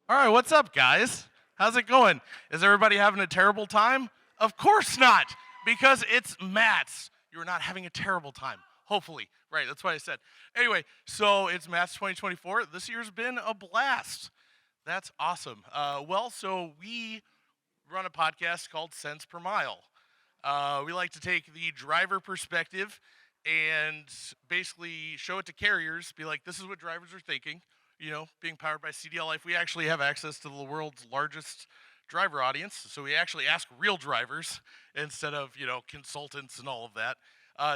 All right, what's up, guys? How's it going? Is everybody having a terrible time? Of course not, because it's Matt's. You're not having a terrible time, hopefully. Right, that's what I said. Anyway, so it's Matt's 2024. This year's been a blast. That's awesome. So we run a podcast called Cents Per Mile. We like to take the driver perspective and basically show it to carriers, be like, this is what drivers are thinking. You know, being powered by CDL Life, we actually have access to the world's largest driver audience. So we actually ask real drivers instead of, consultants and all of that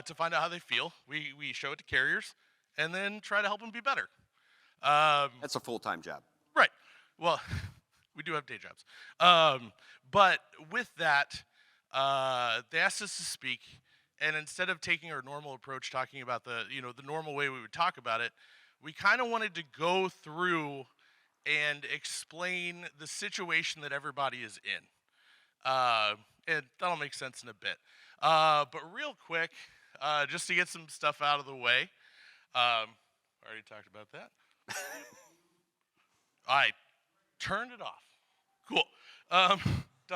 to find out how they feel. We show it to carriers and then try to help them be better. That's a full-time job. Right. Well, we do have day jobs. But with that, they asked us to speak. And instead of taking our normal approach, talking about the normal way we would talk about it, we kind of wanted to go through and explain the situation that everybody is in. And that'll make sense in a bit. But real quick, just to get some stuff out of the way, already talked about that. I turned it off. Cool.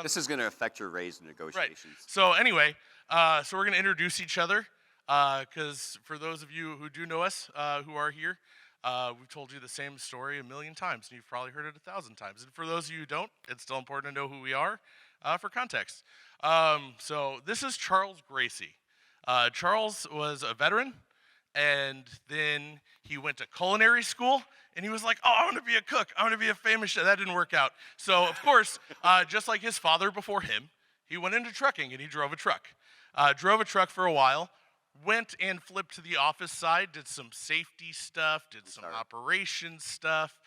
This is going to affect your raise negotiations. Right. So anyway, so we're going to introduce each other because for those of you who do know us, who are here, we've told you the same story a million times, and you've probably heard it 1,000 times. And for those of you who don't, it's still important to know who we are for context. So this is Charles Gracey. Charles was a veteran, and then he went to culinary school, and he was like, oh, I want to be a cook. I want to be a famous chef. That didn't work out. So, of course, just like his father before him, he went into trucking, and he drove a truck. Drove a truck for a while, went and flipped to the office side, did some safety stuff, did some operations stuff,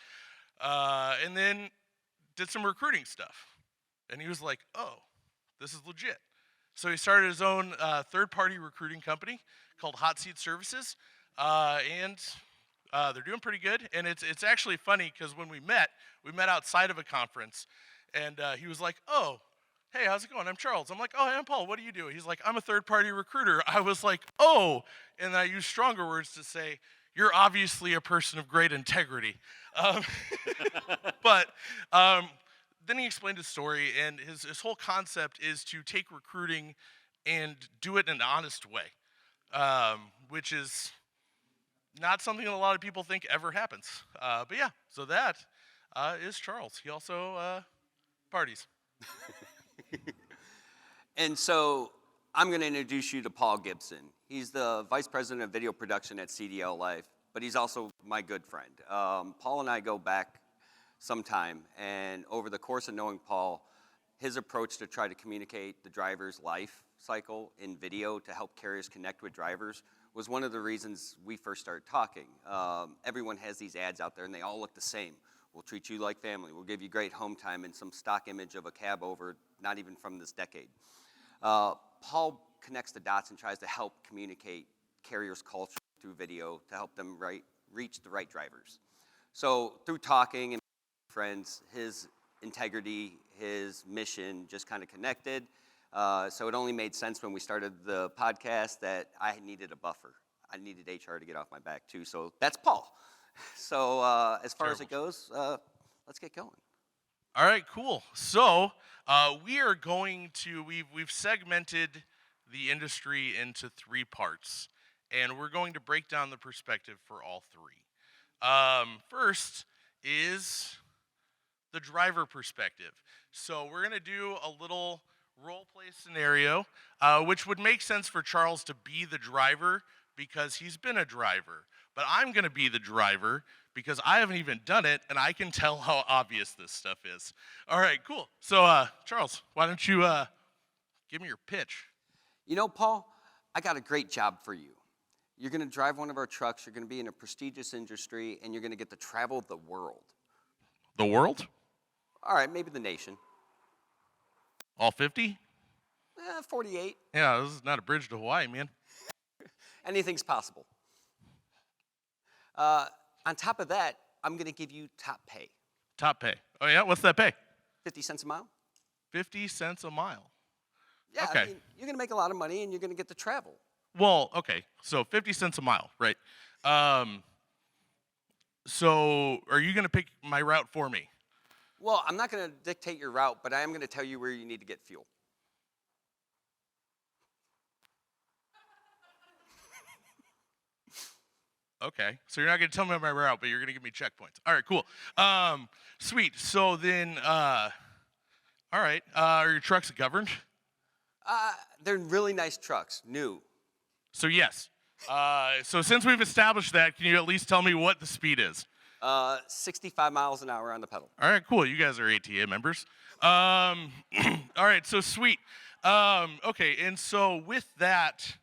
and then did some recruiting stuff. And he was like, oh, this is legit. So he started his own third-party recruiting company called Hot Seat Services, and they're doing pretty good. And it's actually funny because when we met outside of a conference, and he was like, oh, hey, how's it going? I'm Charles. I'm like, oh, hey, I'm Paul. What do you do? He's like, I'm a third-party recruiter. I was like, oh, and I used stronger words to say, you're obviously a person of great integrity. But then he explained his story, and his whole concept is to take recruiting and do it in an honest way, which is not something that a lot of people think ever happens. But yeah, so that is Charles. He also parties. And so I'm going to introduce you to Paul Gibson. He's the Vice President of Video Production at CDL Life, but he's also my good friend. Paul and I go back some time, and over the course of knowing Paul, his approach to try to communicate the driver's life cycle in video to help carriers connect with drivers was one of the reasons we first started talking. Everyone has these ads out there, and they all look the same. We'll treat you like family. We'll give you great home time and some stock image of a cab over, not even from this decade. Paul connects the dots and tries to help communicate carriers' culture through video to help them reach the right drivers. So through talking and friends, his integrity, his mission just kind of connected. So it only made sense when we started the podcast that I needed a buffer. I needed HR to get off my back too. So that's Paul. So as far as it goes, let's get going. All right, cool. So we are going to, we've segmented the industry into 3 parts, and we're going to break down the perspective for all 3. First is the driver perspective. So we're going to do a little role play scenario, which would make sense for Charles to be the driver because he's been a driver. But I'm going to be the driver because I haven't even done it, and I can tell how obvious this stuff is. All right, cool. So, Charles, why don't you give me your pitch? You know, Paul, I got a great job for you. You're going to drive one of our trucks, you're going to be in a prestigious industry, and you're going to get to travel the world. The world? All right, maybe the nation. All 50? 48. Yeah, this is not a bridge to Hawaii, man. Anything's possible. On top of that, I'm going to give you top pay. Top pay. Oh, yeah? What's that pay? 50 cents a mile. 50 cents a mile. Yeah, okay. I mean, you're going to make a lot of money, and you're going to get to travel. Well, okay, so 50 cents a mile, right? So are you going to pick my route for me? Well, I'm not going to dictate your route, but I am going to tell you where you need to get fuel. Okay, so you're not going to tell me my route, but you're going to give me checkpoints. All right, cool. Sweet. So then, all right, are your trucks governed? They're really nice trucks, new. So yes. So since we've established that, can you at least tell me what the speed is? 65 miles an hour on the pedal. All right, cool. You guys are ATA members. All right, so sweet. Okay, and so with that,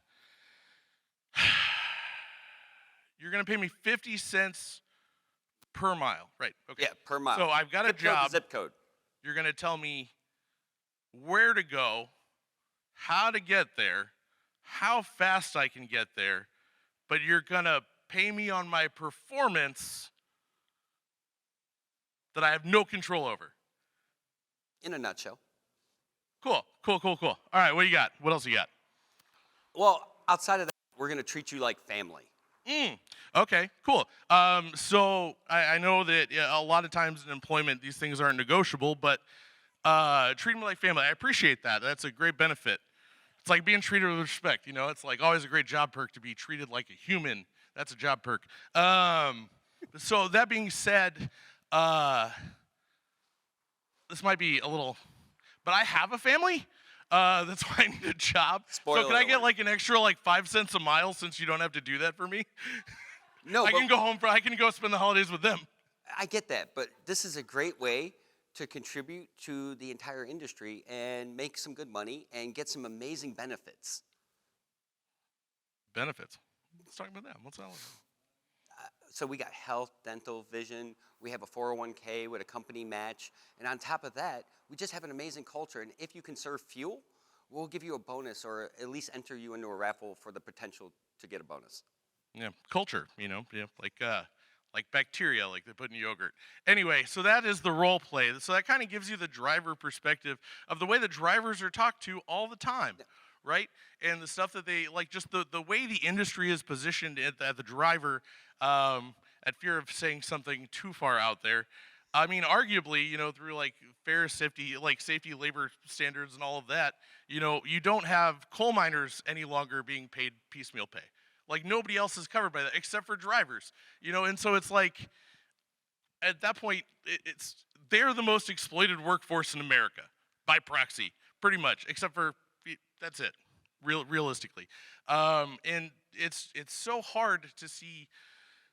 you're going to pay me 50 cents per mile, right? Okay. Yeah, per mile. So I've got a Zip code to job. zip code. You're going to tell me where to go, how to get there, how fast I can get there, but you're going to pay me on my performance that I have no control over. In a nutshell. Cool. All right, what do you got? What else you got? Well, outside of that, we're going to treat you like family. Okay, cool. So I know that a lot of times in employment, these things aren't negotiable, but treat me like family. I appreciate that. That's a great benefit. It's like being treated with respect. You know, it's like always a great job perk to be treated like a human. That's a job perk. So that being said, this might be a little, but I have a family. That's why I need a job. Spoiler so can I get alert. like an extra like 5 cents a mile since you don't have to do that for me? No, I can go home I can go spend the holidays with them. I get that, but this is a great way to contribute to the entire industry and make some good money and get some amazing benefits. Benefits. Let's talk about that. What's that? So we got health, dental, vision. We have a 401k with a company match. And on top of that, we just have an amazing culture. And if you conserve fuel, we'll give you a bonus or at least enter you into a raffle for the potential to get a bonus. Yeah, culture, like bacteria, like they put in yogurt. Anyway, so that is the role play. So that kind of gives you the driver perspective of the way the drivers are talked to all the time, right? And the stuff that they, like just the way the industry is positioned at the driver, at fear of saying something too far out there. I mean, arguably, through like fair safety, like safety labor standards and all of that, you don't have coal miners any longer being paid piecemeal pay. Like nobody else is covered by that except for drivers, and so it's like at that point they're the most exploited workforce in America by proxy, pretty much, except for that's it, realistically, and it's so hard to see.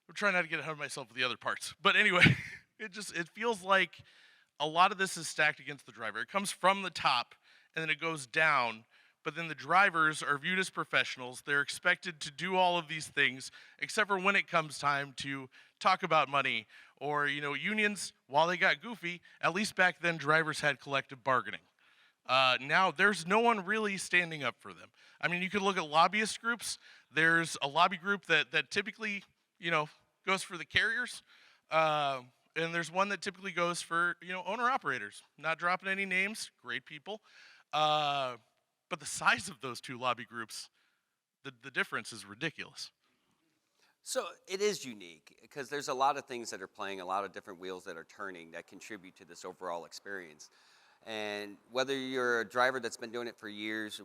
I'm trying not to get ahead of myself with the other parts, but anyway, it feels like a lot of this is stacked against the driver. It comes from the top and then it goes down. But then the drivers are viewed as professionals. They're expected to do all of these things, except for when it comes time to talk about money or, unions, while they got goofy, at least back then drivers had collective bargaining. Now there's no one really standing up for them. I mean, you could look at lobbyist groups. There's a lobby group that typically, goes for the carriers. And there's one that typically goes for, owner-operators. Not dropping any names, great people. But the size of those two lobby groups, the difference is ridiculous. So it is unique because there's a lot of things that are playing, a lot of different wheels that are turning that contribute to this overall experience. And whether you're a driver that's been doing it for years,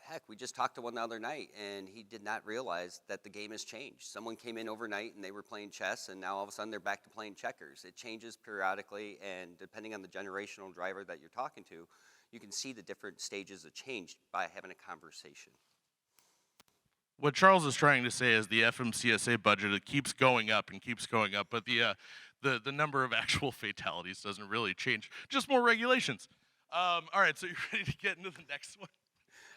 heck, we just talked to one the other night and he did not realize that the game has changed. Someone came in overnight and they were playing chess and now all of a sudden they're back to playing checkers. It changes periodically, and depending on the generational driver that you're talking to, you can see the different stages of change by having a conversation. What Charles is trying to say is the FMCSA budget, it keeps going up and keeps going up, but the number of actual fatalities doesn't really change. Just more regulations. All right, so you're ready to get into the next one?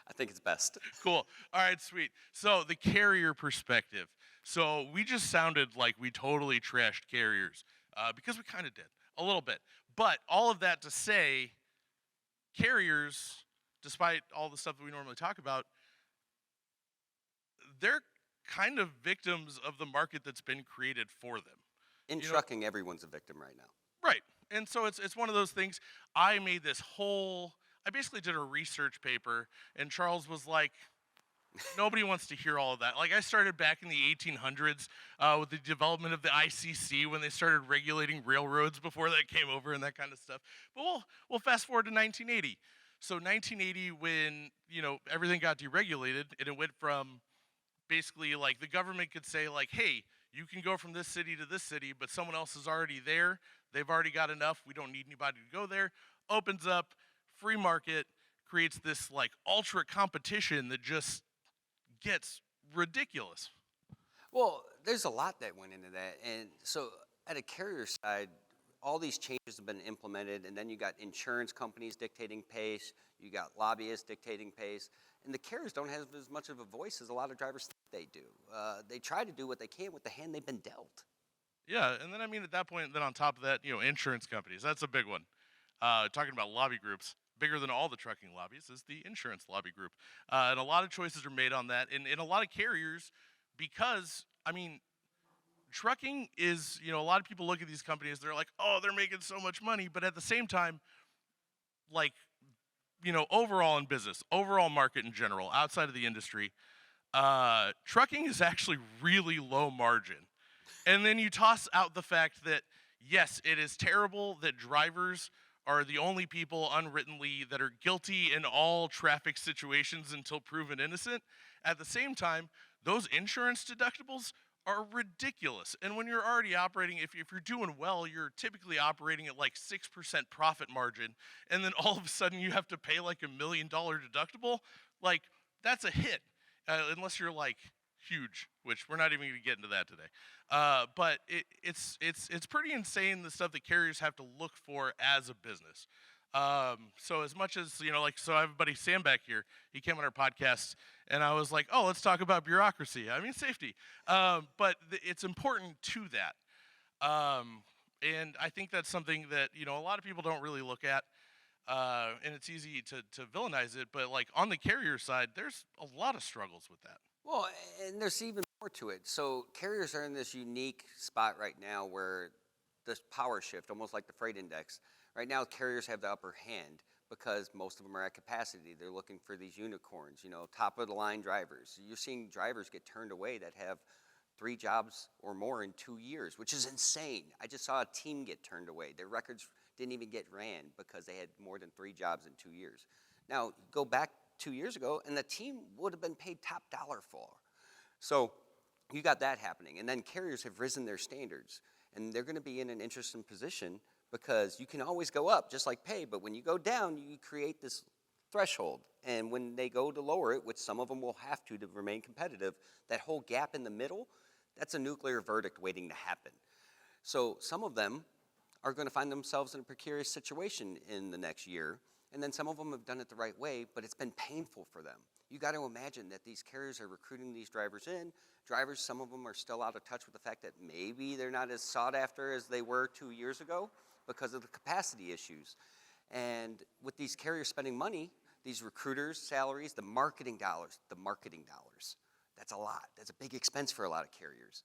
I think it's best. Cool. All right, sweet. So the carrier perspective. So we just sounded like we totally trashed carriers because we kind of did, a little bit. But all of that to say, carriers, despite all the stuff that we normally talk about, they're kind of victims of the market that's been created for them. In trucking, everyone's a victim right now. Right. And so it's one of those things. I basically did a research paper, and Charles was like, Nobody wants to hear all of that. Like I started back in the 1800s with the development of the ICC when they started regulating railroads before that came over and that kind of stuff. But we'll fast forward to 1980. So 1980, when everything got deregulated and it went from basically like the government could say like, hey, you can go from this city to this city, but someone else is already there. They've already got enough. We don't need anybody to go there. Opens up free market, creates this like ultra competition that just gets ridiculous. Well, there's a lot that went into that. And so at a carrier side, all these changes have been implemented, and then you got insurance companies dictating pace, you got lobbyists dictating pace, and the carriers don't have as much of a voice as a lot of drivers think they do. They try to do what they can with the hand they've been dealt. Yeah, and then I mean at that point, then on top of that, insurance companies. That's a big one. Talking about lobby groups, bigger than all the trucking lobbies is the insurance lobby group, and a lot of choices are made on that, and a lot of carriers, because I mean, trucking is a lot of people look at these companies, they're like, oh, they're making so much money, but at the same time, like overall in business, overall market in general, outside of the industry, trucking is actually really low margin. And then you toss out the fact that, yes, it is terrible that drivers are the only people unwrittenly that are guilty in all traffic situations until proven innocent. At the same time, those insurance deductibles are ridiculous. And when you're already operating, if you're doing well, you're typically operating at like 6% profit margin. And then all of a sudden you have to pay like $1 million deductible. Like, that's a hit, unless you're like huge, which we're not even going to get into that today. But it's pretty insane the stuff that carriers have to look for as a business. So as much as so I have a buddy Sam back here. He came on our podcast, and I was like, oh, let's talk about bureaucracy. I mean safety, but it's important to that. And I think that's something that a lot of people don't really look at. And it's easy to villainize it, but like on the carrier side, there's a lot of struggles with that. Well, and there's even more to it. So carriers are in this unique spot right now where this power shift, almost like the freight index. Right now, carriers have the upper hand because most of them are at capacity. They're looking for these unicorns, top of the line drivers. You're seeing drivers get turned away that have 3 jobs or more in 2 years, which is insane. I just saw a team get turned away. Their records didn't even get ran because they had more than 3 jobs in 2 years. Now, go back 2 years ago, and the team would have been paid top dollar for. So you got that happening. And then carriers have risen their standards, and they're going to be in an interesting position because you can always go up, just like pay, but when you go down, you create this threshold. And when they go to lower it, which some of them will have to remain competitive, that whole gap in the middle, that's a nuclear verdict waiting to happen. So some of them are going to find themselves in a precarious situation in the next year. And then some of them have done it the right way, but it's been painful for them. You got to imagine that these carriers are recruiting these drivers in. Drivers, some of them are still out of touch with the fact that maybe they're not as sought after as they were 2 years ago because of the capacity issues. And with these carriers spending money, these recruiters' salaries, the marketing dollars, that's a lot. That's a big expense for a lot of carriers.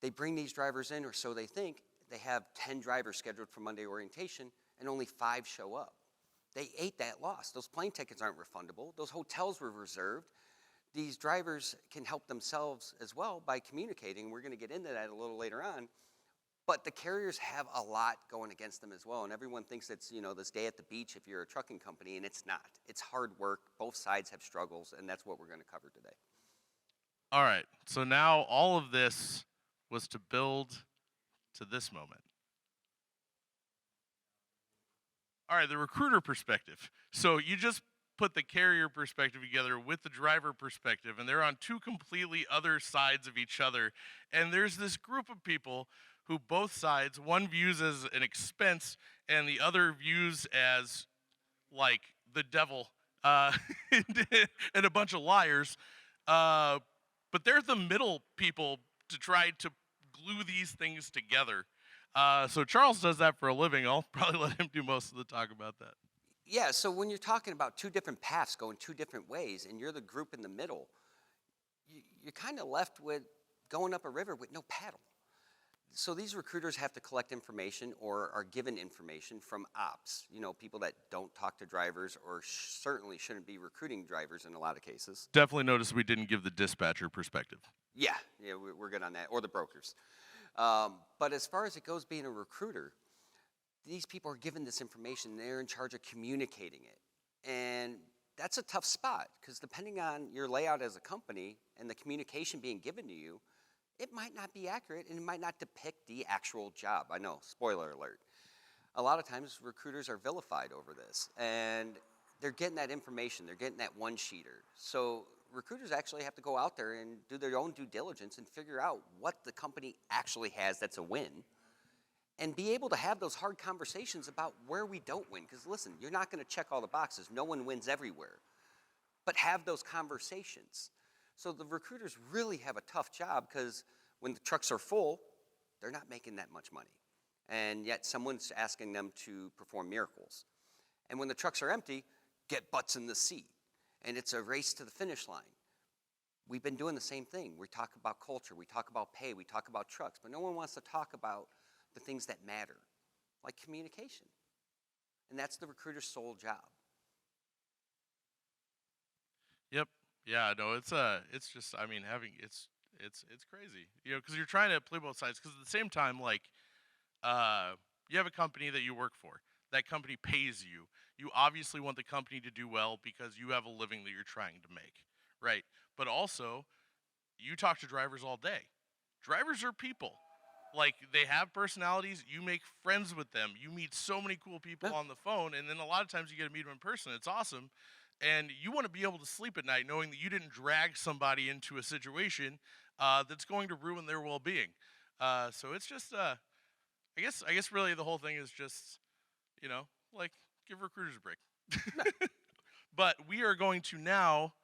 They bring these drivers in, or so they think. They have 10 drivers scheduled for Monday orientation, and only 5 show up. They ate that loss. Those plane tickets aren't refundable. Those hotels were reserved. These drivers can help themselves as well by communicating. We're going to get into that a little later on. But the carriers have a lot going against them as well. And everyone thinks it's, this day at the beach if you're a trucking company, and it's not. It's hard work. Both sides have struggles, and that's what we're going to cover today. All right. So now all of this was to build to this moment. All right, the recruiter perspective. So you just put the carrier perspective together with the driver perspective, and they're on 2 completely other sides of each other. And there's this group of people who both sides, one views as an expense and the other views as like the devil and a bunch of liars. But they're the middle people to try to glue these things together. So Charles does that for a living. I'll probably let him do most of the talk about that. Yeah, so when you're talking about 2 different paths going 2 different ways, and you're the group in the middle, you're kind of left with going up a river with no paddle. So these recruiters have to collect information or are given information from ops, people that don't talk to drivers or certainly shouldn't be recruiting drivers in a lot of cases. Definitely notice we didn't give the dispatcher perspective. Yeah, we're good on that, or the brokers. But as far as it goes being a recruiter, these people are given this information. They're in charge of communicating it. And that's a tough spot because depending on your layout as a company and the communication being given to you, it might not be accurate and it might not depict the actual job. I know, spoiler alert. A lot of times recruiters are vilified over this and they're getting that information. They're getting that one-sheeter. So recruiters actually have to go out there and do their own due diligence and figure out what the company actually has that's a win and be able to have those hard conversations about where we don't win. Because listen, you're not going to check all the boxes. No one wins everywhere. But have those conversations. So the recruiters really have a tough job because when the trucks are full, they're not making that much money. And yet someone's asking them to perform miracles. And when the trucks are empty, get butts in the seat. And it's a race to the finish line. We've been doing the same thing. We talk about culture, we talk about pay, we talk about trucks, but no one wants to talk about the things that matter, like communication. And that's the recruiter's sole job. Yep. Yeah. No. It's just. I mean, it's crazy. Because you're trying to play both sides. Because at the same time, like, you have a company that you work for. That company pays you. You obviously want the company to do well because you have a living that you're trying to make, right? But also, you talk to drivers all day. Drivers are people. Like, they have personalities. You make friends with them. You meet so many cool people on the phone, and then a lot of times you get to meet them in person. It's awesome. And you want to be able to sleep at night knowing that you didn't drag somebody into a situation that's going to ruin their well-being. So it's just, I guess really the whole thing is just, like, give recruiters a break. But we are going to now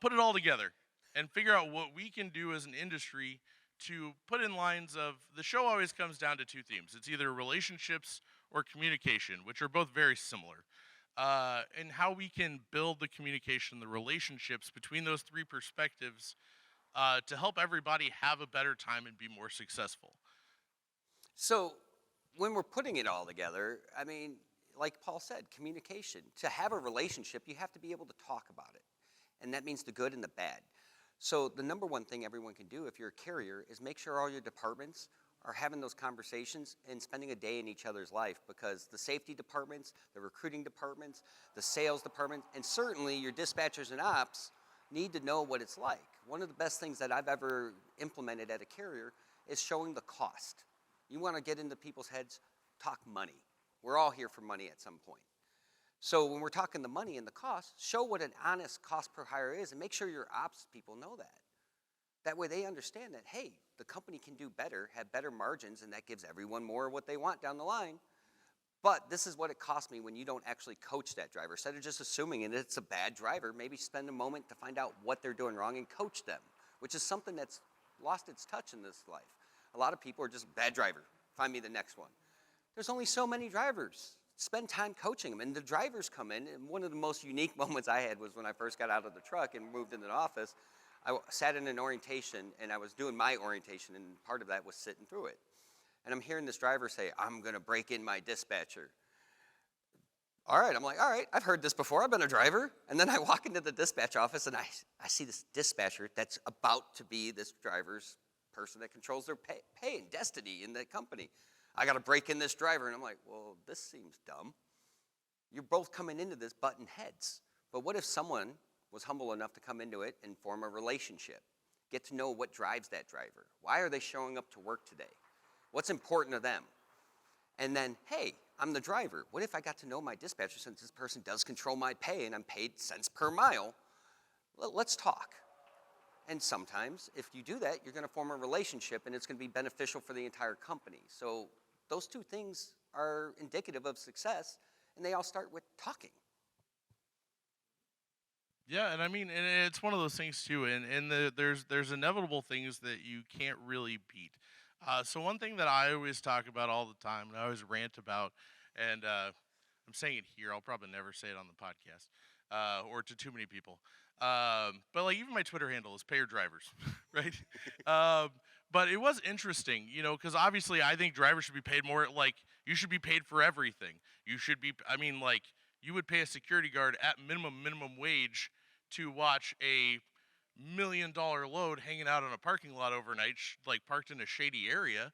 put it all together and figure out what we can do as an industry to put in lines of the show always comes down to two themes. It's either relationships or communication, which are both very similar. And how we can build the communication, the relationships between those three perspectives to help everybody have a better time and be more successful. So when we're putting it all together, I mean, like Paul said, communication. To have a relationship, you have to be able to talk about it. And that means the good and the bad. So the number one thing everyone can do if you're a carrier is make sure all your departments are having those conversations and spending a day in each other's life, because the safety departments, the recruiting departments, the sales department, and certainly your dispatchers and ops need to know what it's like. One of the best things that I've ever implemented at a carrier is showing the cost. You want to get into people's heads, talk money. We're all here for money at some point. So when we're talking the money and the cost, show what an honest cost per hire is and make sure your ops people know that. That way they understand that, hey, the company can do better, have better margins, and that gives everyone more of what they want down the line. But this is what it costs me when you don't actually coach that driver. Instead of just assuming it's a bad driver, maybe spend a moment to find out what they're doing wrong and coach them, which is something that's lost its touch in this life. A lot of people are just, bad driver, find me the next one. There's only so many drivers. Spend time coaching them. And the drivers come in, and one of the most unique moments I had was when I first got out of the truck and moved into the office. I sat in an orientation, and I was doing my orientation, and part of that was sitting through it. And I'm hearing this driver say, I'm going to break in my dispatcher. All right, I'm like, all right, I've heard this before. I've been a driver. And then I walk into the dispatch office, and I see this dispatcher that's about to be this driver's person that controls their pay and destiny in that company. I got to break in this driver. And I'm like, well, this seems dumb. You're both coming into this button heads. But what if someone was humble enough to come into it and form a relationship? Get to know what drives that driver. Why are they showing up to work today? What's important to them? And then, hey, I'm the driver. What if I got to know my dispatcher, since this person does control my pay and I'm paid cents per mile? Let's talk. And sometimes, if you do that, you're going to form a relationship and it's going to be beneficial for the entire company. So those two things are indicative of success, and they all start with talking. Yeah, and I mean, and it's one of those things too, and there's inevitable things that you can't really beat. So one thing that I always talk about all the time, and I always rant about, and I'm saying it here, I'll probably never say it on the podcast, or to too many people. But like even my Twitter handle is pay your drivers, right? But it was interesting, because obviously I think drivers should be paid more. Like, you should be paid for everything. You should be, I mean, like, you would pay a security guard at minimum wage to watch a $1 million load hanging out on a parking lot overnight, like parked in a shady area.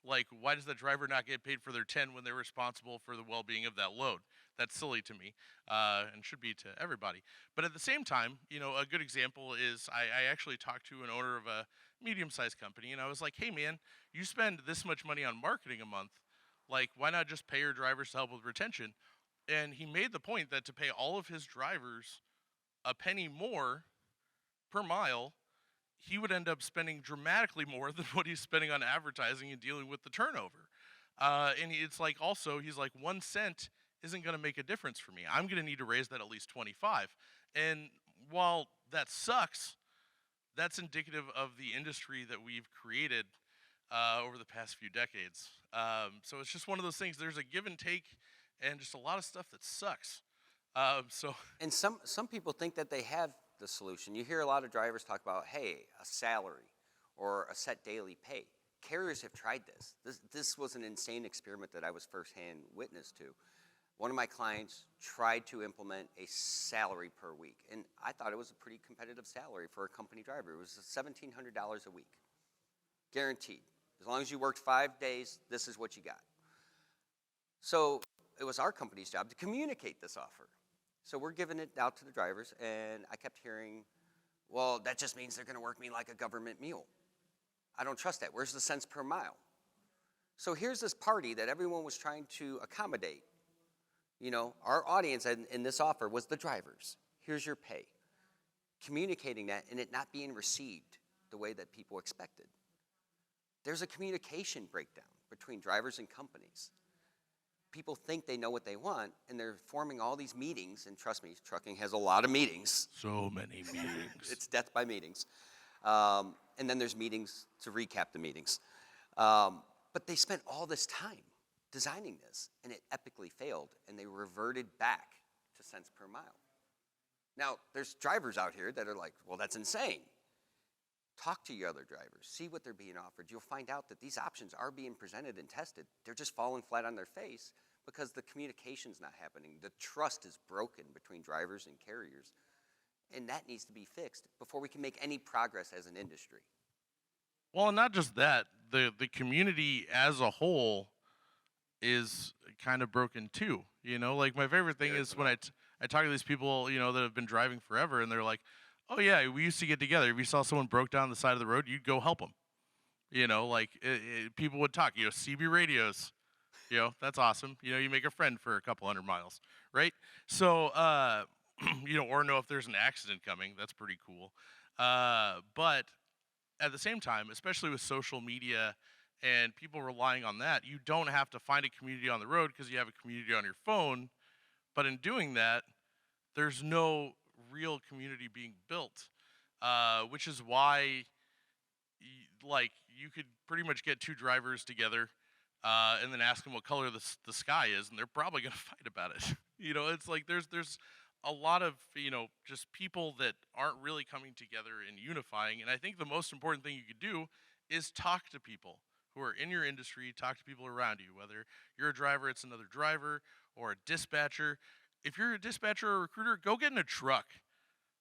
Like, why does the driver not get paid for their 10 when they're responsible for the well-being of that load? That's silly to me, and should be to everybody. But at the same time, a good example is I actually talked to an owner of a medium-sized company, and I was like, hey, man, you spend this much money on marketing a month. Like, why not just pay your drivers to help with retention? And he made the point that to pay all of his drivers a penny more per mile, he would end up spending dramatically more than what he's spending on advertising and dealing with the turnover. And it's like, also, he's like, 1 cent isn't going to make a difference for me. I'm going to need to raise that at least 25. And while that sucks, that's indicative of the industry that we've created over the past few decades. So it's just one of those things. There's a give and take, and just a lot of stuff that sucks. So And some people think that they have the solution. You hear a lot of drivers talk about, hey, a salary or a set daily pay. Carriers have tried this. This was an insane experiment that I was firsthand witness to. One of my clients tried to implement a salary per week, and I thought it was a pretty competitive salary for a company driver. It was $1,700 a week, guaranteed. As long as you worked 5 days, this is what you got. So it was our company's job to communicate this offer. So we're giving it out to the drivers, and I kept hearing, well, that just means they're going to work me like a government mule. I don't trust that. Where's the cents per mile? So here's this party that everyone was trying to accommodate. Our audience in this offer was the drivers. Here's your pay. Communicating that and it not being received the way that people expected. There's a communication breakdown between drivers and companies. People think they know what they want, and they're forming all these meetings, and trust me, trucking has a lot of meetings. so many meetings. It's death by meetings. And then there's meetings to recap the meetings. But they spent all this time designing this, and it epically failed, and they reverted back to cents per mile. Now, there's drivers out here that are like, well, that's insane. Talk to your other drivers. See what they're being offered. You'll find out that these options are being presented and tested. They're just falling flat on their face because the communication's not happening. The trust is broken between drivers and carriers, and that needs to be fixed before we can make any progress as an industry. Well, and not just that, the community as a whole is kind of broken too. Like, my favorite thing is when I talk to these people, that have been driving forever, and they're like, oh yeah, we used to get together. If you saw someone broke down the side of the road, you'd go help them. Like, people would talk, CB radios, that's awesome. You make a friend for a couple 100 miles, right? So, or know if there's an accident coming. That's pretty cool. But at the same time, especially with social media and people relying on that, you don't have to find a community on the road because you have a community on your phone. But in doing that, there's no real community being built, which is why, you could pretty much get two drivers together and then ask them what color the sky is, and they're probably going to fight about it. It's like there's a lot of, just people that aren't really coming together and unifying. And I think the most important thing you could do is talk to people who are in your industry, talk to people around you, whether you're a driver, it's another driver, or a dispatcher. If you're a dispatcher or a recruiter, go get in a truck.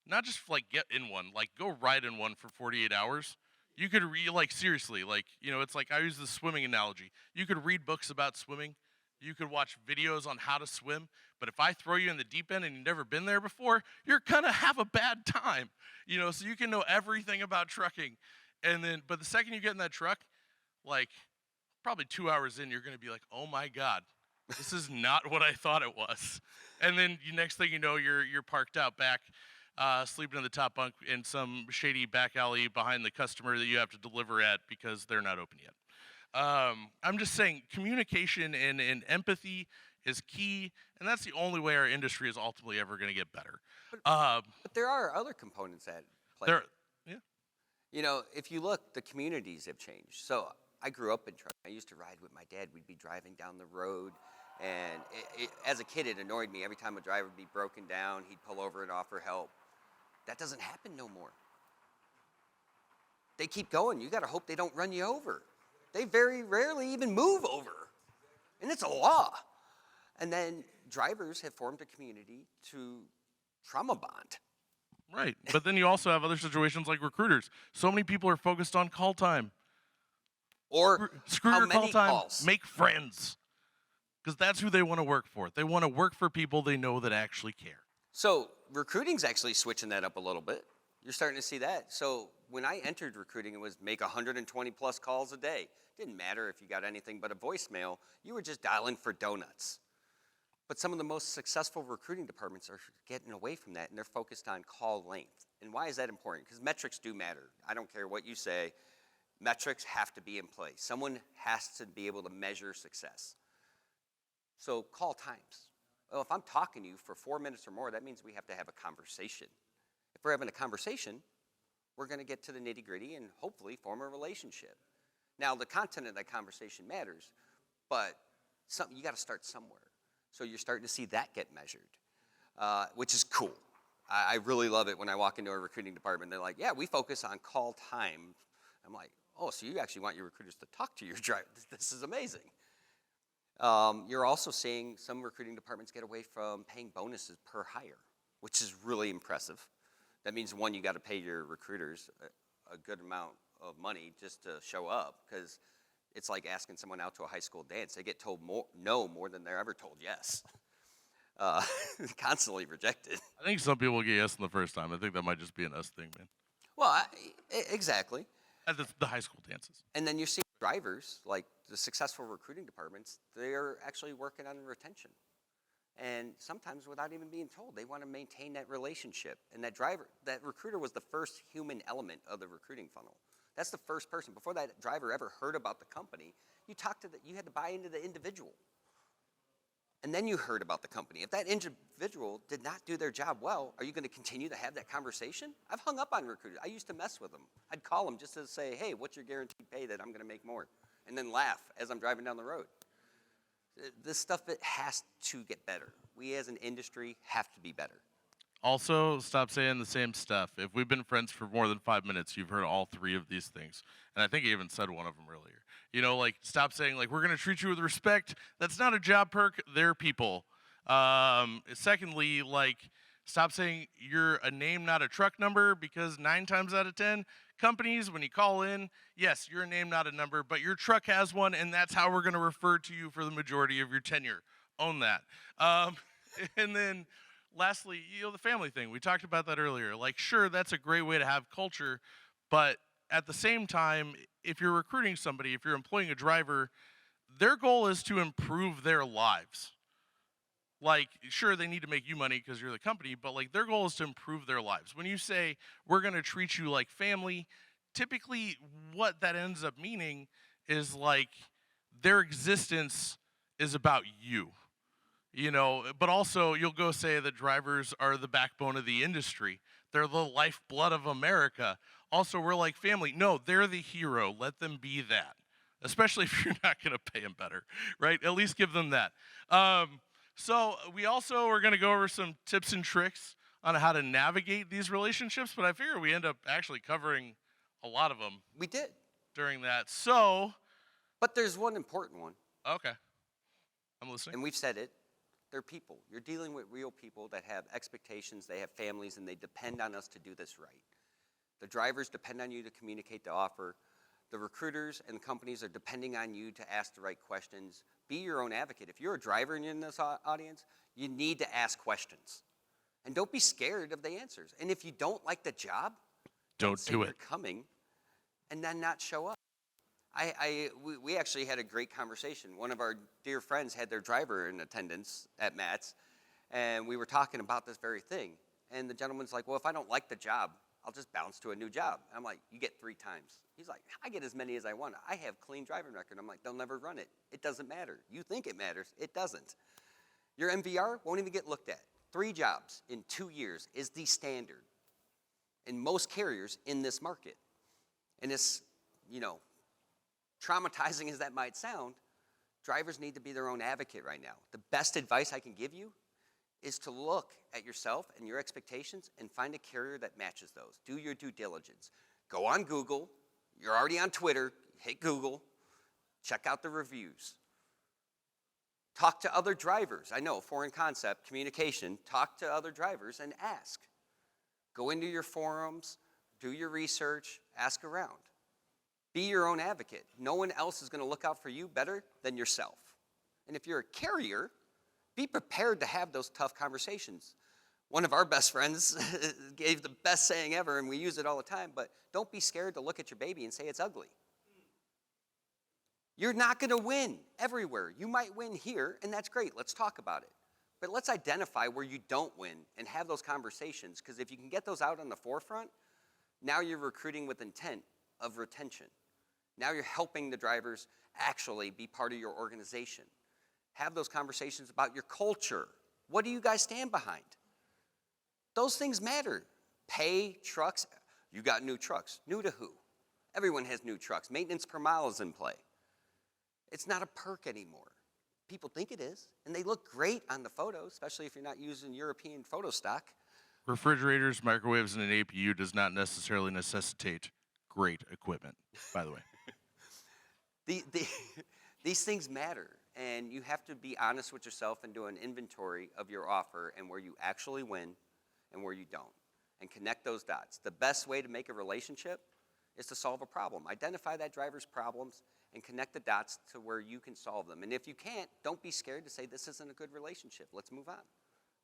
Not just get in one, go ride in one for 48 hours. You could seriously, it's like I use the swimming analogy. You could read books about swimming. You could watch videos on how to swim. But if I throw you in the deep end and you've never been there before, you're going to have a bad time. So you can know everything about trucking. But the second you get in that truck, probably 2 hours in, you're going to be like, oh my God, this is not what I thought it was. And then next thing you know, you're parked out back, sleeping in the top bunk in some shady back alley behind the customer that you have to deliver at because they're not open yet. I'm just saying communication and empathy is key, and that's the only way our industry is ultimately ever going to get better. But there are other components at play. Yeah. If you look, the communities have changed. So I grew up in trucking. I used to ride with my dad. We'd be driving down the road, and as a kid, it annoyed me. Every time a driver would be broken down, he'd pull over and offer help. That doesn't happen no more. they keep going. You got to hope they don't run you over. They very rarely even move over. And it's a law. And then drivers have formed a community to trauma bond. Right. But then you also have other situations like recruiters. So many people are focused on call time. Or Screw how your call many time. calls. Make friends. Because that's who they want to work for. They want to work for people they know that actually care. So recruiting's actually switching that up a little bit. You're starting to see that. So when I entered recruiting, it was make 120 plus calls a day. Didn't matter if you got anything but a voicemail. You were just dialing for donuts. But some of the most successful recruiting departments are getting away from that, and they're focused on call length. And why is that important? Because metrics do matter. I don't care what you say. Metrics have to be in place. Someone has to be able to measure success. So call times. Well, if I'm talking to you for 4 minutes or more, that means we have to have a conversation. If we're having a conversation, we're going to get to the nitty-gritty and hopefully form a relationship. Now, the content of that conversation matters, but you got to start somewhere. So you're starting to see that get measured, which is cool. I really love it when I walk into a recruiting department. They're like, yeah, we focus on call time. I'm like, oh, so you actually want your recruiters to talk to your driver. This is amazing. You're also seeing some recruiting departments get away from paying bonuses per hire, which is really impressive. That means, one, you got to pay your recruiters a good amount of money just to show up, because it's like asking someone out to a high school dance. They get told no more than they're ever told yes. Constantly rejected. I think some people get yes in the first time. I think that might just be an us thing, man. Well, exactly. At the high school dances. And then you're seeing drivers, like the successful recruiting departments, they're actually working on retention. And sometimes without even being told, they want to maintain that relationship. And that recruiter was the first human element of the recruiting funnel. That's the first person. Before that driver ever heard about the company, you had to buy into the individual. And then you heard about the company. If that individual did not do their job well, are you going to continue to have that conversation? I've hung up on recruiters. I used to mess with them. I'd call them just to say, hey, what's your guaranteed pay that I'm going to make more? And then laugh as I'm driving down the road. This stuff, it has to get better. We as an industry have to be better. Also, stop saying the same stuff. If we've been friends for more than 5 minutes, you've heard all three of these things. And I think I even said one of them earlier. You know, like, stop saying, like, we're going to treat you with respect. That's not a job perk. They're people. Secondly, like, stop saying you're a name, not a truck number, because 9 times out of 10, companies, when you call in, yes, you're a name, not a number, but your truck has one, and that's how we're going to refer to you for the majority of your tenure. Own that. And then lastly, you know, the family thing. We talked about that earlier. Like, sure, that's a great way to have culture, but at the same time, if you're recruiting somebody, if you're employing a driver, their goal is to improve their lives. Like, sure, they need to make you money because you're the company, but like their goal is to improve their lives. When you say we're going to treat you like family, typically what that ends up meaning is like their existence is about you. You know, but also you'll go say that drivers are the backbone of the industry. They're the lifeblood of America. Also, we're like family. No, they're the hero. Let them be that, especially if you're not going to pay them better, right? At least give them that. So we also are going to go over some tips and tricks on how to navigate these relationships, but I figure we end up actually covering a lot of them. We did. During that. So. But there's one important one. Okay. I'm listening. And we've said it. They're people. You're dealing with real people that have expectations, they have families, and they depend on us to do this right. The drivers depend on you to communicate the offer. The recruiters and companies are depending on you to ask the right questions. Be your own advocate. If you're a driver and you're in this audience, you need to ask questions. And don't be scared of the answers. And if you don't like the job, don't say do it. You're coming and then not show up. We actually had a great conversation. One of our dear friends had their driver in attendance at Matt's, and we were talking about this very thing. And the gentleman's like, well, if I don't like the job, I'll just bounce to a new job. And I'm like, you get 3 times. He's like, I get as many as I want. I have clean driving record. I'm like, they'll never run it. It doesn't matter. You think it matters. It doesn't. Your MVR won't even get looked at. 3 jobs in 2 years is the standard in most carriers in this market. And it's, you know, traumatizing as that might sound, drivers need to be their own advocate right now. The best advice I can give you is to look at yourself and your expectations and find a carrier that matches those. Do your due diligence. Go on Google, You're already on Twitter, hit Google, check out the reviews. Talk to other drivers. I know, foreign concept, communication. Talk to other drivers and ask. Go into your forums, do your research, ask around. Be your own advocate. No one else is going to look out for you better than yourself. And if you're a carrier, be prepared to have those tough conversations. One of our best friends gave the best saying ever, and we use it all the time, but don't be scared to look at your baby and say it's ugly. You're not going to win everywhere. You might win here, and that's great. Let's talk about it. But let's identify where you don't win and have those conversations, because if you can get those out on the forefront, now you're recruiting with intent of retention. Now you're helping the drivers actually be part of your organization. Have those conversations about your culture. What do you guys stand behind? Those things matter. Pay, trucks. You got new trucks. New to who? Everyone has new trucks. Maintenance per mile is in play. It's not a perk anymore. People think it is, and they look great on the photos, especially if you're not using European photo stock. Refrigerators, microwaves, and an APU does not necessarily necessitate great equipment, by the way. These things matter, and you have to be honest with yourself and do an inventory of your offer and where you actually win and where you don't, and connect those dots. The best way to make a relationship is to solve a problem. Identify that driver's problems and connect the dots to where you can solve them. And if you can't, don't be scared to say this isn't a good relationship. Let's move on.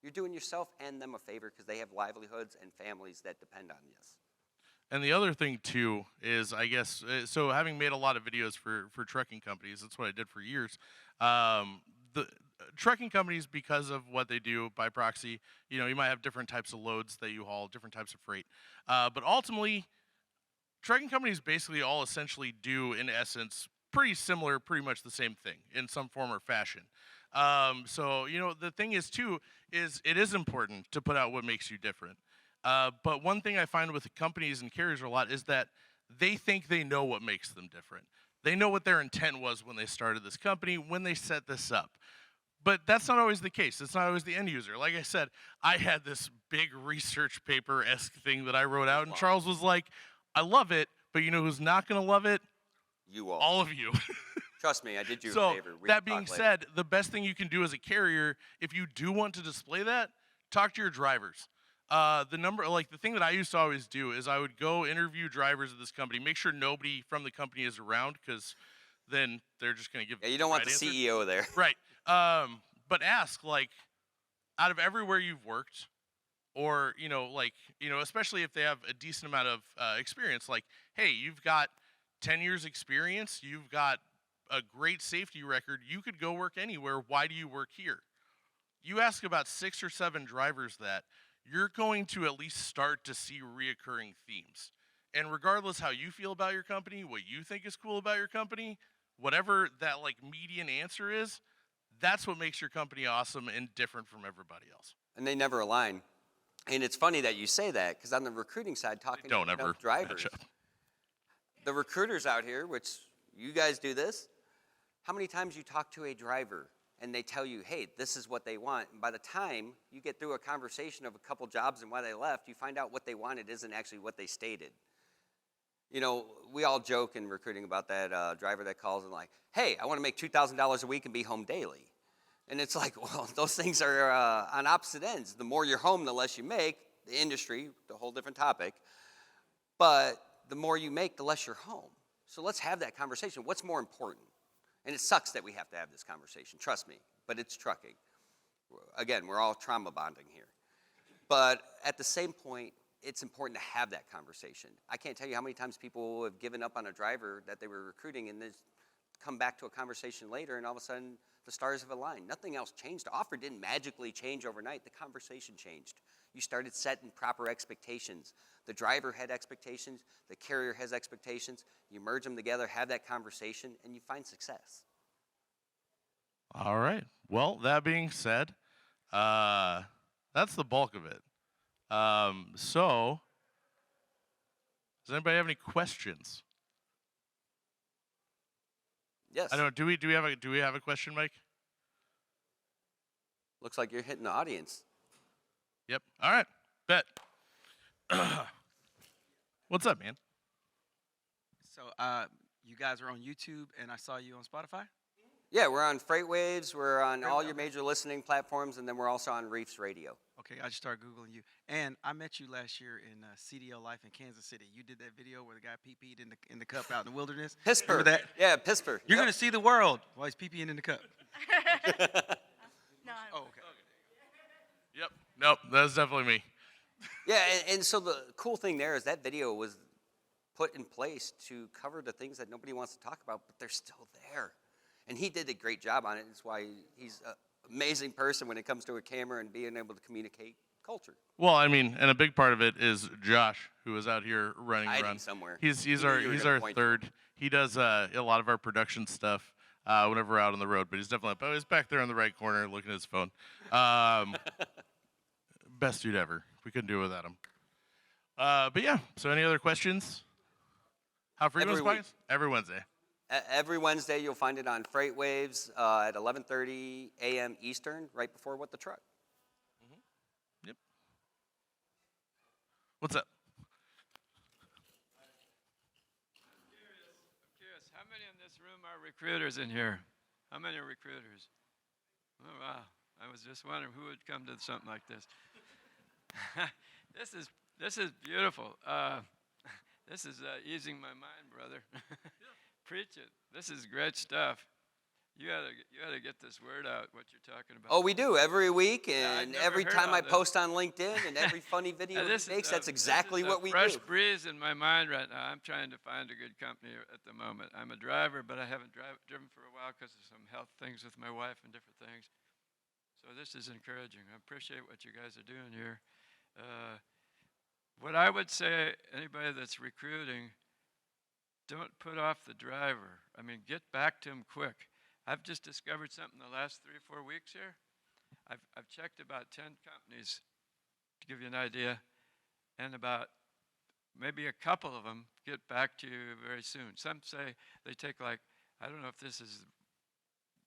You're doing yourself and them a favor because they have livelihoods and families that depend on this. And the other thing, too, is, I guess, so having made a lot of videos for trucking companies, that's what I did for years. The trucking companies, because of what they do by proxy, you know, you might have different types of loads that you haul, different types of freight. But ultimately, trucking companies basically all essentially do, in essence, pretty similar, pretty much the same thing in some form or fashion. So, you know, the thing is, too, is it is important to put out what makes you different. But one thing I find with companies and carriers a lot is that they think they know what makes them different. They know what their intent was when they started this company, when they set this up. But that's not always the case. It's not always the end user. Like I said, I had this big research paper-esque thing that I wrote out, and Charles was like, I love it, but you know who's not going to love it? You all. All of you. Trust me, I did you a So favor. that being said, the best thing you can do as a carrier, if you do want to display that, talk to your drivers. The thing that I used to always do is I would go interview drivers of this company, make sure nobody from the company is around, because then they're just going to give. Yeah, you don't want the answer. CEO there. Right. But ask, like, out of everywhere you've worked, or especially if they have a decent amount of experience, like, hey, you've got 10 years experience, you've got a great safety record, you could go work anywhere. Why do you work here? You ask about 6 or 7 drivers that, you're going to at least start to see reoccurring themes. And regardless how you feel about your company, what you think is cool about your company, whatever that like median answer is, that's what makes your company awesome and different from everybody else. And they never align. And it's funny that you say that, because on the recruiting side, talking to drivers, the recruiters out here, which you guys do this, how many times you talk to a driver and they tell you, hey, this is what they want. And by the time you get through a conversation of a couple jobs and why they left, you find out what they wanted isn't actually what they stated. You know, we all joke in recruiting about that driver that calls and like, hey, I want to make $2,000 a week and be home daily. And it's like, well, those things are on opposite ends. The more you're home, the less you make. The industry, a whole different topic. But the more you make, the less you're home. So let's have that conversation. What's more important? And it sucks that we have to have this conversation, trust me, but it's trucking. Again, we're all trauma bonding here. But at the same point, it's important to have that conversation. I can't tell you how many times people have given up on a driver that they were recruiting and then come back to a conversation later and all of a sudden the stars have aligned. Nothing else changed. The offer didn't magically change overnight. The conversation changed. You started setting proper expectations. The driver had expectations. The carrier has expectations. You merge them together, have that conversation, and you find success. All right. Well, that being said, that's the bulk of it. So, does anybody have any questions? Yes. I don't know. Do we have a question, Mike? Looks like you're hitting the audience. Yep. All right. Bet. What's up, man? So you guys are on YouTube, and I saw you on Spotify? Yeah, we're on FreightWaves. We're on all your Okay. major listening platforms, and then we're also on Reefs Radio. Okay, I just started Googling you. And I met you last year in CDL Life in Kansas City. You did that video where the guy pee-peed in the cup out in the wilderness. Pisper. Remember that? Yeah, Pisper. You're Yep. going to see the world while he's pee-peeing in the cup. No, Oh, okay. Yep. Nope. That's definitely me. Yeah, and so the cool thing there is that video was put in place to cover the things that nobody wants to talk about, but they're still there. And he did a great job on it. That's why he's an amazing person when it comes to a camera and being able to communicate culture. Well, I mean, and a big part of it is Josh, who is out here running Hiding around somewhere. He's You knew you were gonna our point. third. He does a lot of our production stuff whenever we're out on the road. But he's definitely he's back there in the right corner looking at his phone. Best dude ever. We couldn't do it without him. But yeah. So any other questions? How frequent is Every week. podcast? Every Wednesday. Every Wednesday, you'll find it on FreightWaves at 11:30 a.m. Eastern, right before What the Truck. Yep. What's up? I'm curious, how many in this room are recruiters in here? How many are recruiters? Oh, wow. I was just wondering who would come to something like this. This is beautiful. This is easing my mind, brother. Preach it. This is great stuff. You gotta get this word out, what you're talking about. Oh, we do every week, Yeah, I'd and never every heard time all I this. post on LinkedIn and every funny video he This is makes, a- that's exactly this is what we a fresh do. breeze in my mind right now. I'm trying to find a good company at the moment. I'm a driver, but I haven't driven for a while because of some health things with my wife and different things. So this is encouraging. I appreciate what you guys are doing here. What I would say, anybody that's recruiting, don't put off the driver. I mean, get back to him quick. I've just discovered something the last 3 or 4 weeks here. I've checked about 10 companies to give you an idea, and about maybe a couple of them get back to you very soon. Some say they take like, I don't know if this is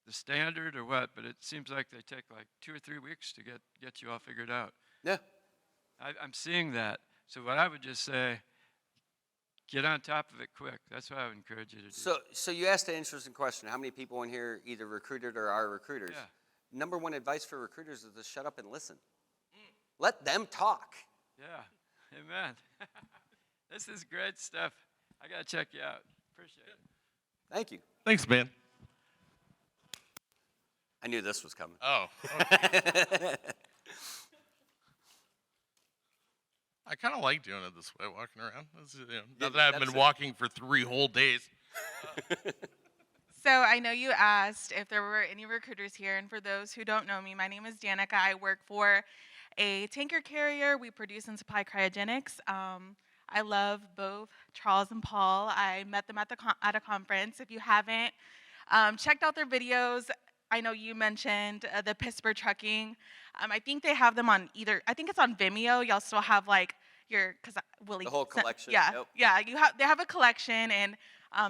the standard or what, but it seems like they take like 2 or 3 weeks to get you all figured out. Yeah. I'm seeing that. So what I would just say, get on top of it quick. That's what I would encourage you to do. So you asked an interesting question. How many people in here either recruited or are recruiters? Yeah. Number one advice for recruiters is to shut up and listen. Let them talk. Yeah, amen. This is great stuff. I got to check you out. Appreciate it. Thank you. Thanks, man. I knew this was coming. Oh. I kind of like doing it this way, walking around. Not that I've been that's it. walking for 3 whole days. So I know you asked if there were any recruiters here, and for those who don't know me, my name is Danica. I work for a tanker carrier. We produce and supply cryogenics. I love both Charles and Paul. I met them at a conference. If you haven't checked out their videos, I know you mentioned the Pittsburgh trucking. I think they have them on I think it's on Vimeo. Y'all still have like because Willie. The whole collection, Yeah, yep. yeah. They have a collection, and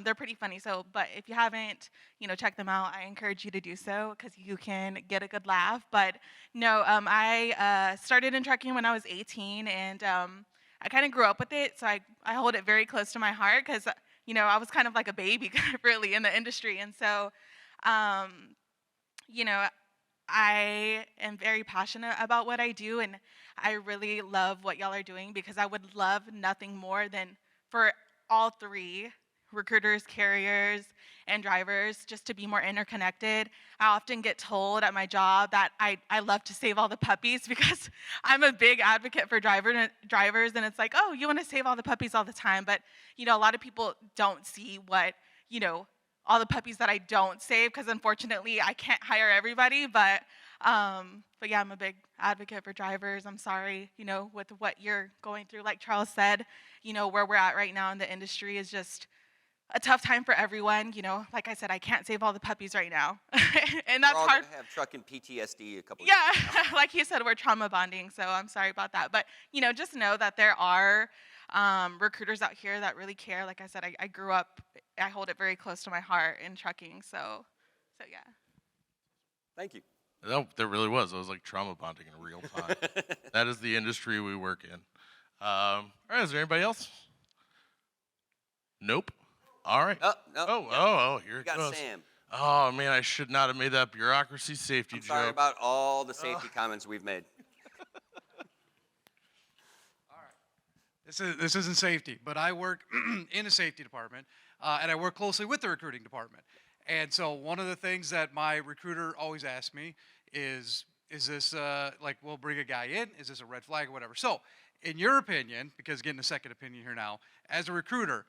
they're pretty funny. So, but if you haven't, checked them out, I encourage you to do so because you can get a good laugh. But no, I started in trucking when I was 18, and I kind of grew up with it. So I hold it very close to my heart because I was kind of like a baby, really, in the industry, and so. I am very passionate about what I do, and I really love what y'all are doing because I would love nothing more than for all three, recruiters, carriers, and drivers, just to be more interconnected. I often get told at my job that I love to save all the puppies because I'm a big advocate for drivers, and it's like, oh, you want to save all the puppies all the time, but a lot of people don't see what, all the puppies that I don't save, because unfortunately I can't hire everybody, but yeah, I'm a big advocate for drivers. I'm sorry, with what you're going through. Like Charles said, where we're at right now in the industry is just a tough time for everyone. Like I said, I can't save all the puppies right now, and that's We're all hard. gonna have trucking PTSD a couple. Yeah, Years from now. like you said, we're trauma bonding, so I'm sorry about that. But just know that there are recruiters out here that really care. Like I said, I grew up. I hold it very close to my heart in trucking. So yeah. Thank you. There really was. It was like trauma bonding in real time. That is the industry we work in. All right, is there anybody else? Nope. All right. Oh, no. Here You it got goes. Sam. Oh, man, I should not have made that bureaucracy safety I'm joke. sorry about all the safety comments we've made. This isn't safety, but I work in a safety department, and I work closely with the recruiting department. And so one of the things that my recruiter always asks me is this like, we'll bring a guy in, is this a red flag or whatever? So in your opinion, because getting a second opinion here now, as a recruiter,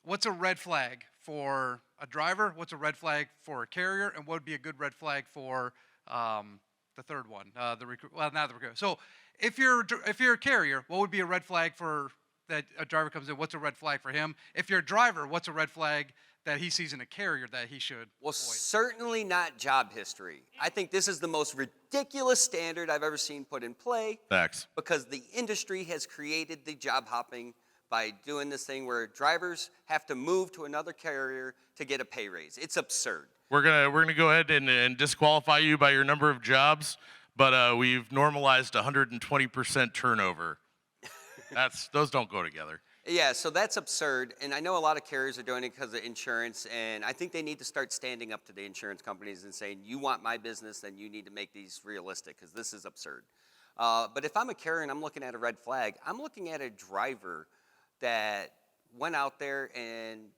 what's a red flag for a driver? What's a red flag for a carrier? And what would be a good red flag for the third one, not the recruiter. So if you're a carrier, what would be a red flag for that a driver comes in? What's a red flag for him? If you're a driver, what's a red flag that he sees in a carrier that he should Well, avoid? certainly not job history. I think this is the most ridiculous standard I've ever seen put in play Facts. because the industry has created the job hopping by doing this thing where drivers have to move to another carrier to get a pay raise. It's absurd. We're gonna go ahead and disqualify you by your number of jobs, but we've normalized 120% turnover. Those don't go together. Yeah, so that's absurd, and I know a lot of carriers are doing it because of insurance, and I think they need to start standing up to the insurance companies and saying, you want my business, then you need to make these realistic, because this is absurd. But if I'm a carrier and I'm looking at a red flag, I'm looking at a driver that went out there and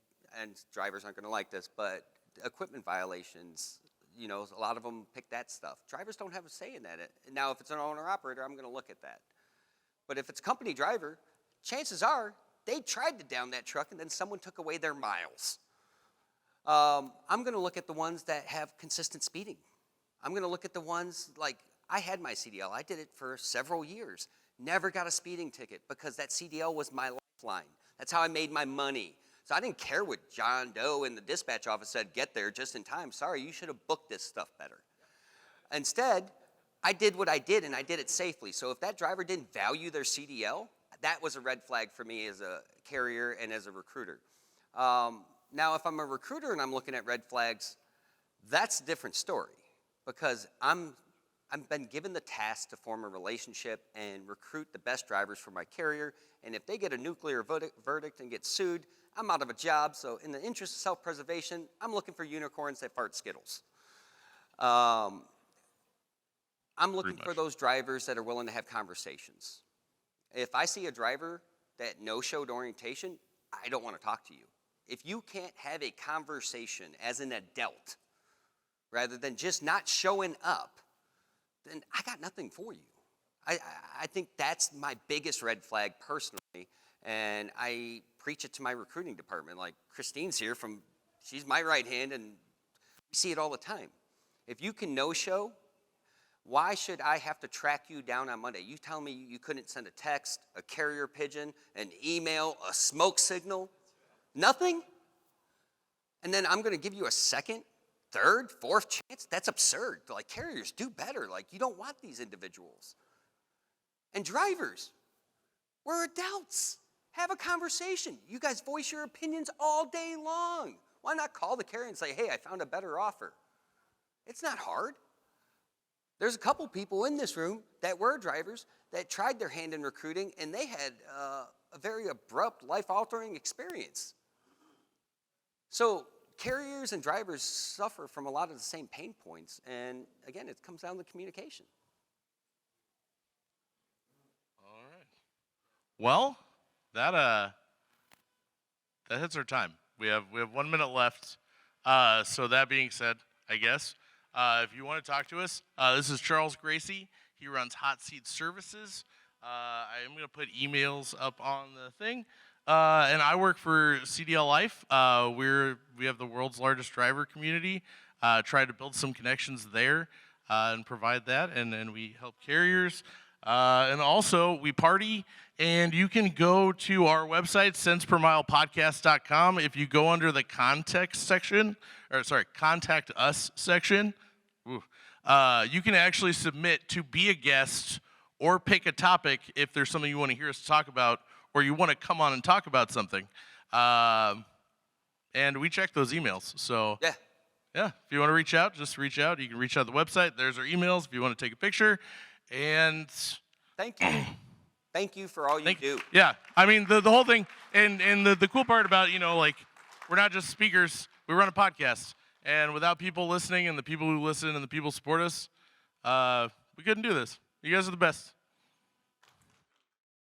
drivers aren't going to like this, but equipment violations, you know, a lot of them pick that stuff. Drivers don't have a say in that. Now, if it's an owner-operator, I'm going to look at that. But if it's company driver, chances are they tried to down that truck and then someone took away their miles. I'm going to look at the ones that have consistent speeding. I'm going to look at the ones like I had my CDL. I did it for several years. Never got a speeding ticket because that CDL was my lifeline. That's how I made my money. So I didn't care what John Doe in the dispatch office said, get there just in time. Sorry, you should have booked this stuff better. Instead, I did what I did, and I did it safely. So if that driver didn't value their CDL, that was a red flag for me as a carrier and as a recruiter. Now, if I'm a recruiter and I'm looking at red flags, that's a different story because I've been given the task to form a relationship and recruit the best drivers for my carrier. And if they get a nuclear verdict and get sued, I'm out of a job. So in the interest of self-preservation, I'm looking for unicorns that fart Skittles. I'm looking for those drivers that are willing to have conversations. If I see a driver that no-showed orientation, I don't want to talk to you. If you can't have a conversation as an adult, rather than just not showing up, then I got nothing for you. I think that's my biggest red flag personally, and I preach it to my recruiting department. Like Christine's here she's my right hand, and we see it all the time. If you can no-show, why should I have to track you down on Monday? You tell me you couldn't send a text, a carrier pigeon, an email, a smoke signal, nothing? And then I'm going to give you a second, third, fourth chance? That's absurd. Like, carriers, do better. Like, you don't want these individuals. And drivers, we're adults. Have a conversation. You guys voice your opinions all day long. Why not call the carrier and say, hey, I found a better offer? It's not hard. There's a couple people in this room that were drivers that tried their hand in recruiting, and they had a very abrupt, life-altering experience. So carriers and drivers suffer from a lot of the same pain points, and again, it comes down to communication. All right. Well, that hits our time. We have 1 minute left. So that being said, I guess. If you want to talk to us, this is Charles Gracey. He runs Hot Seat Services. I am going to put emails up on the thing. And I work for CDL Life. We have the world's largest driver community. Try to build some connections there and provide that. And we help carriers. And also, we party. And you can go to our website, centspermilepodcast.com. If you go under the contact us section, you can actually submit to be a guest or pick a topic if there's something you want to hear us talk about or you want to come on and talk about something. And we check those emails. So, yeah, if you want to reach out, just reach out. You can reach out to the website. There's our emails if you want to take a picture. And thank you. Thank you for all you do. Yeah, I mean, the whole thing, and the cool part about, like, we're not just speakers. We run a podcast. And without people listening and the people who listen and the people who support us, we couldn't do this. You guys are the best.